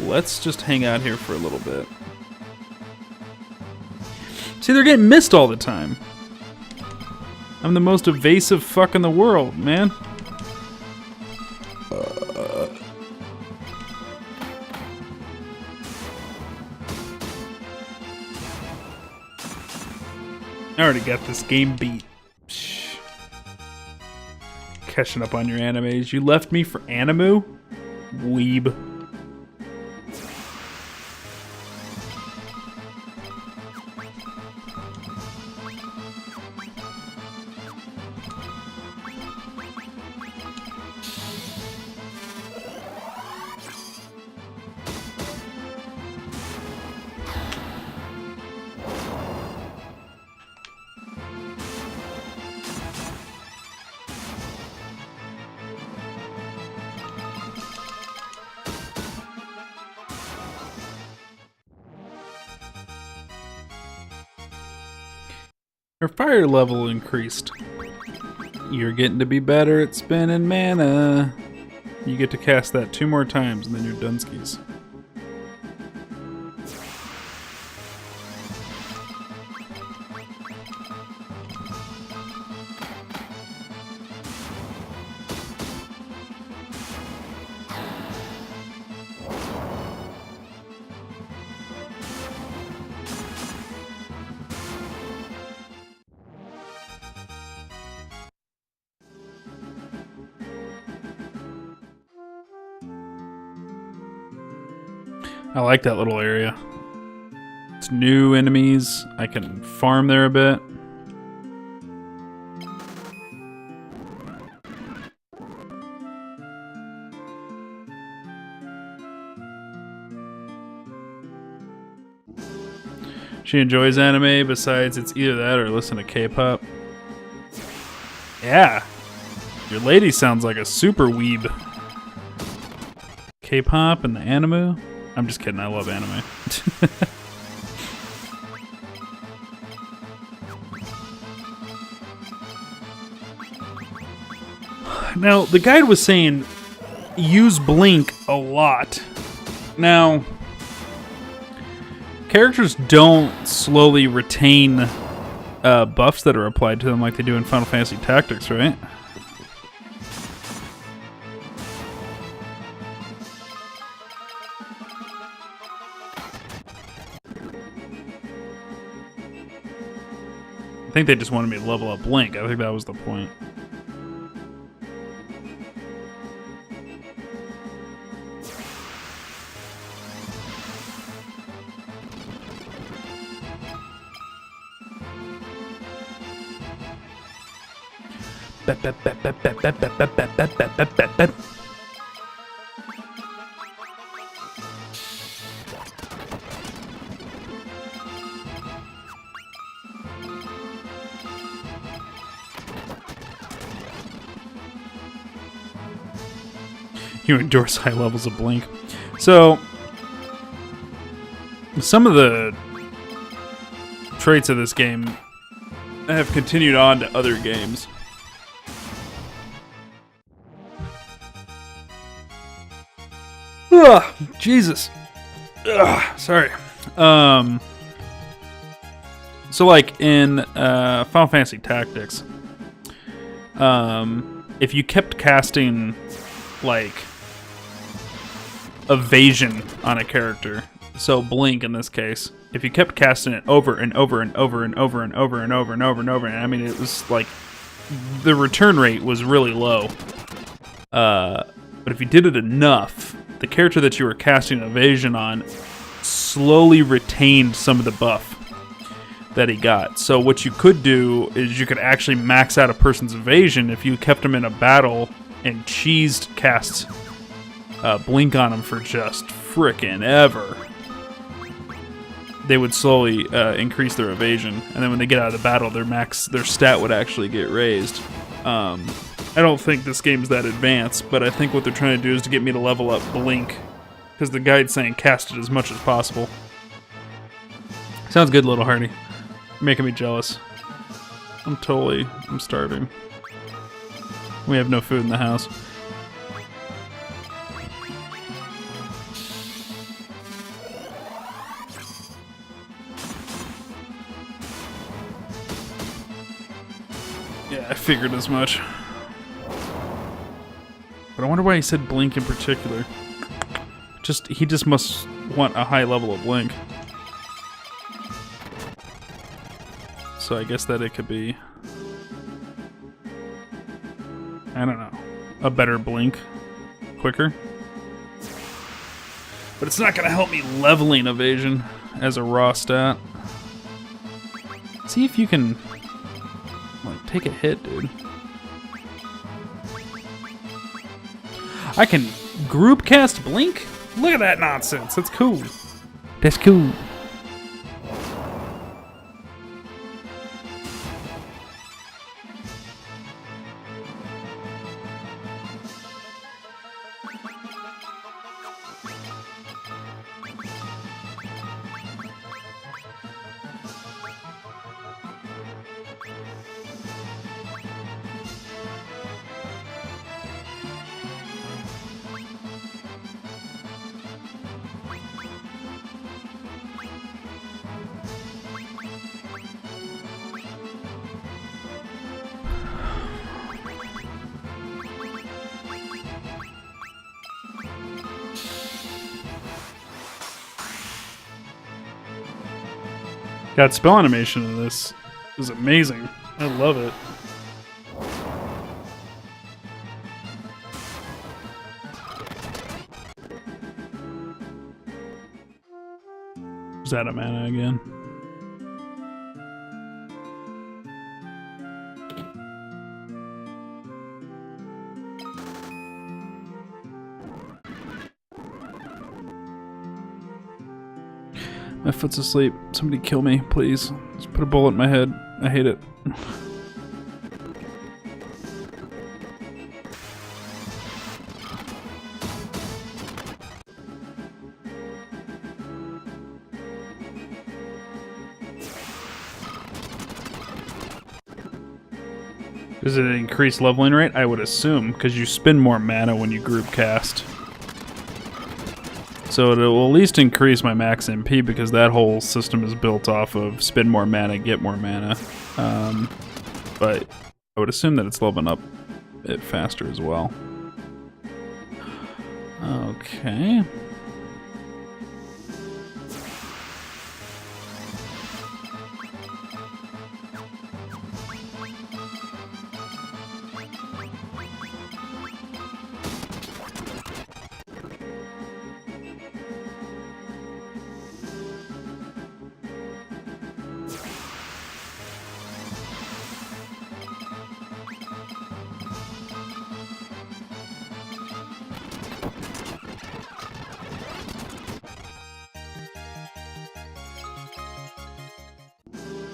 Let's just hang out here for a little bit. See, they're getting missed all the time. I'm the most evasive fuck in the world, man. I already got this game beat. Psh. Catching up on your animes. You left me for Animu? Weeb. Your fire level increased. You're getting to be better at spending mana. You get to cast that 2 more times and then you're Dunskies. I like that little area. It's new enemies. I can farm there a bit. She enjoys anime, besides it's either that or listen to K-pop. Yeah. Your lady sounds like a super weeb. K-pop and the anime? I'm just kidding, I love anime. Now, the guide was saying use Blink a lot. Now, characters don't slowly retain buffs that are applied to them like they do in Final Fantasy Tactics, right? I think they just wanted me to level up Blink. I think that was the point. You endorse high levels of Blink. So, some of the traits of this game have continued on to other games. Ugh, Jesus. Ugh, sorry. So like in Final Fantasy Tactics, if you kept casting like evasion on a character, so Blink in this case, if you kept casting it over and over and over and over and over and over and over and over, and I mean it was like the return rate was really low. But if you did it enough, the character that you were casting evasion on slowly retained some of the buff that he got. So what you could do is you could actually max out a person's evasion if you kept them in a battle and cheesed cast Blink on them for just frickin' ever. They would slowly increase their evasion, and then when they get out of the battle, their stat would actually get raised. I don't think this game's that advanced, but I think what they're trying to do is to get me to level up Blink, because the guide's saying cast it as much as possible. Sounds good, Little Hardy. You're making me jealous. I'm starving. We have no food in the house. Yeah, I figured as much. But I wonder why he said Blink in particular. He just must want a high level of Blink. So I guess that it could be, I don't know, a better Blink, quicker. But it's not gonna help me leveling evasion as a raw stat. See if you can, like, take a hit, dude. I can group cast Blink? Look at that nonsense. That's cool. That's cool. God, spell animation in this is amazing. I love it. Is that a mana again? My foot's asleep. Somebody kill me, please. Just put a bullet in my head. I hate it. Does it increase leveling rate? I would assume, because you spend more mana when you group cast. So it will at least increase my max MP because that whole system is built off of spend more mana, get more mana. But I would assume that it's leveling up it faster as well. Okay.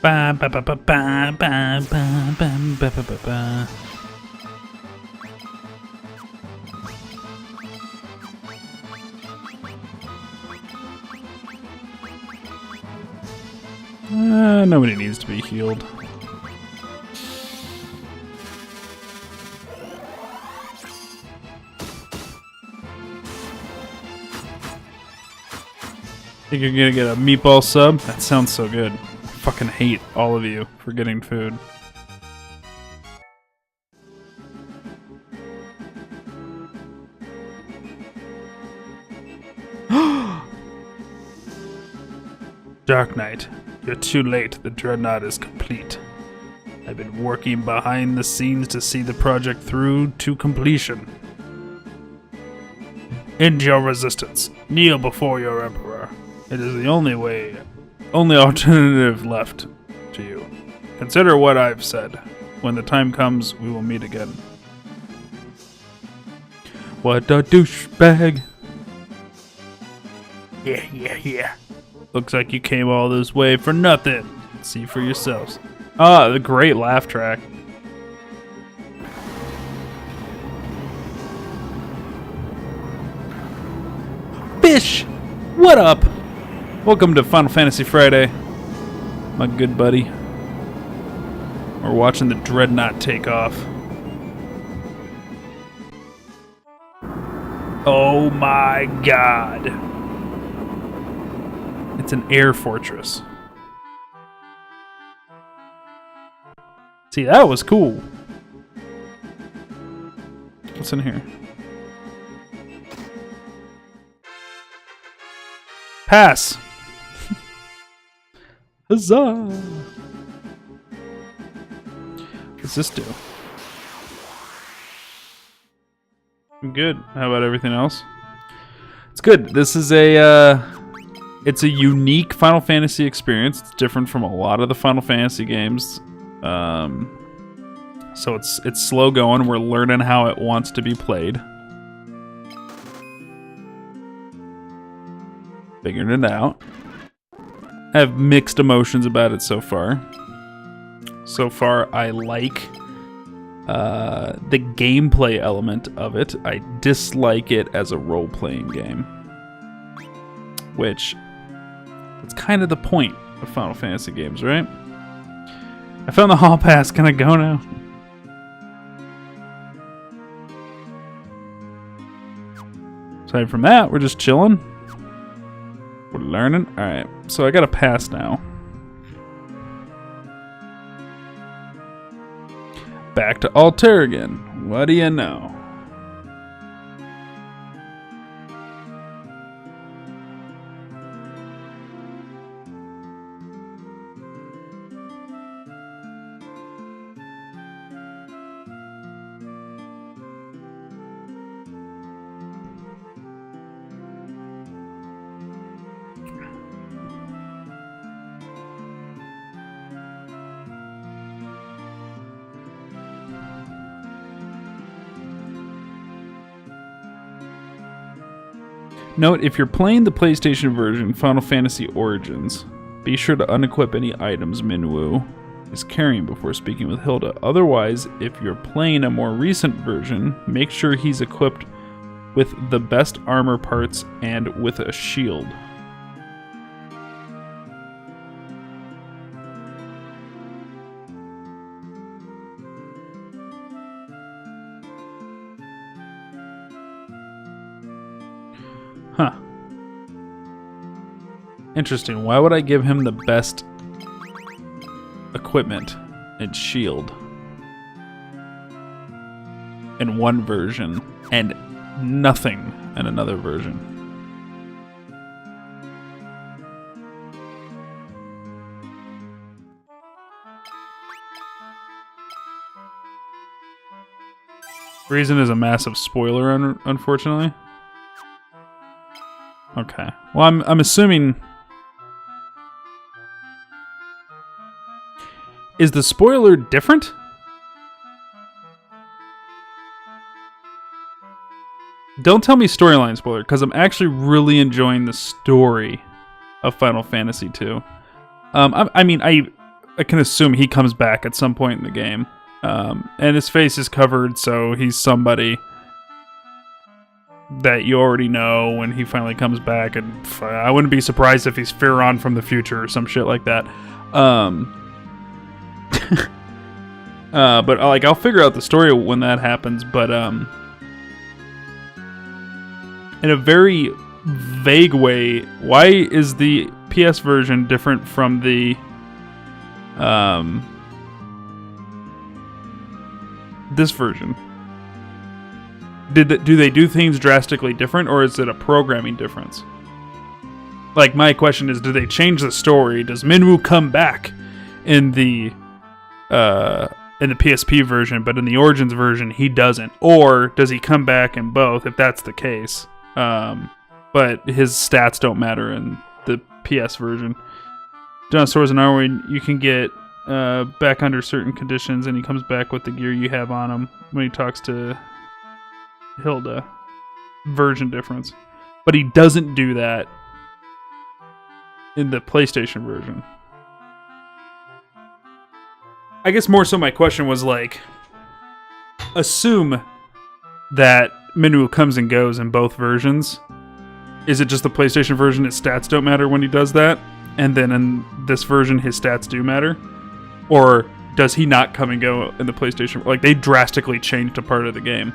Ba ba ba ba ba ba ba ba ba ba ba. Nobody needs to be healed. Think you're gonna get a meatball sub? That sounds so good. I fucking hate all of you for getting food. Dark Knight, you're too late. The Dreadnought is complete. I've been working behind the scenes to see the project through to completion. End your resistance. Kneel before your Emperor. It is the only alternative left to you. Consider what I've said. When the time comes, we will meet again. What a douchebag. Yeah. Looks like you came all this way for nothing. See for yourselves. Ah, the great laugh track. Fish! What up? Welcome to Final Fantasy Friday, my good buddy. We're watching the Dreadnought take off. Oh my god. It's an air fortress. See, that was cool. What's in here? Pass. Huzzah. What's this do? I'm good. How about everything else? It's good. This is it's a unique Final Fantasy experience. It's different from a lot of the Final Fantasy games. So it's slow going. We're learning how it wants to be played. Figuring it out. I have mixed emotions about it so far. So far, I like the gameplay element of it. I dislike it as a role-playing game. Which, that's kind of the point of Final Fantasy games, right? I found the hall pass. Can I go now? Aside from that, we're just chilling. We're learning. Alright, so I got a pass now. Back to Altair again. What do you know? Note, if you're playing the PlayStation version, Final Fantasy Origins, be sure to unequip any items Minwu is carrying before speaking with Hilda. Otherwise, if you're playing a more recent version, make sure he's equipped with the best armor parts and with a shield. Huh. Interesting. Why would I give him the best equipment and shield in one version and nothing in another version? Reason is a massive spoiler, unfortunately. Okay. Well, I'm assuming... Is the spoiler different? Don't tell me storyline spoiler, because I'm actually really enjoying the story of Final Fantasy II. I mean, I can assume he comes back at some point in the game. And his face is covered, so he's somebody that you already know when he finally comes back, and I wouldn't be surprised if he's Firon from the future or some shit like that. But like, I'll figure out the story when that happens. But in a very vague way, why is the PS version different from the this version? Do they do things drastically different, or is it a programming difference? Like, my question is, do they change the story? Does Minwu come back in the PSP version, but in the Origins version he doesn't? Or does he come back in both, if that's the case? But his stats don't matter in the PS version. John Swords and Arwen, you can get back under certain conditions, and he comes back with the gear you have on him when he talks to Hilda. Version difference. But he doesn't do that in the PlayStation version. I guess more so my question was like, assume that Minwu comes and goes in both versions. Is it just the PlayStation version his stats don't matter when he does that? And then in this version his stats do matter? Or does he not come and go in the PlayStation? Like, they drastically changed a part of the game.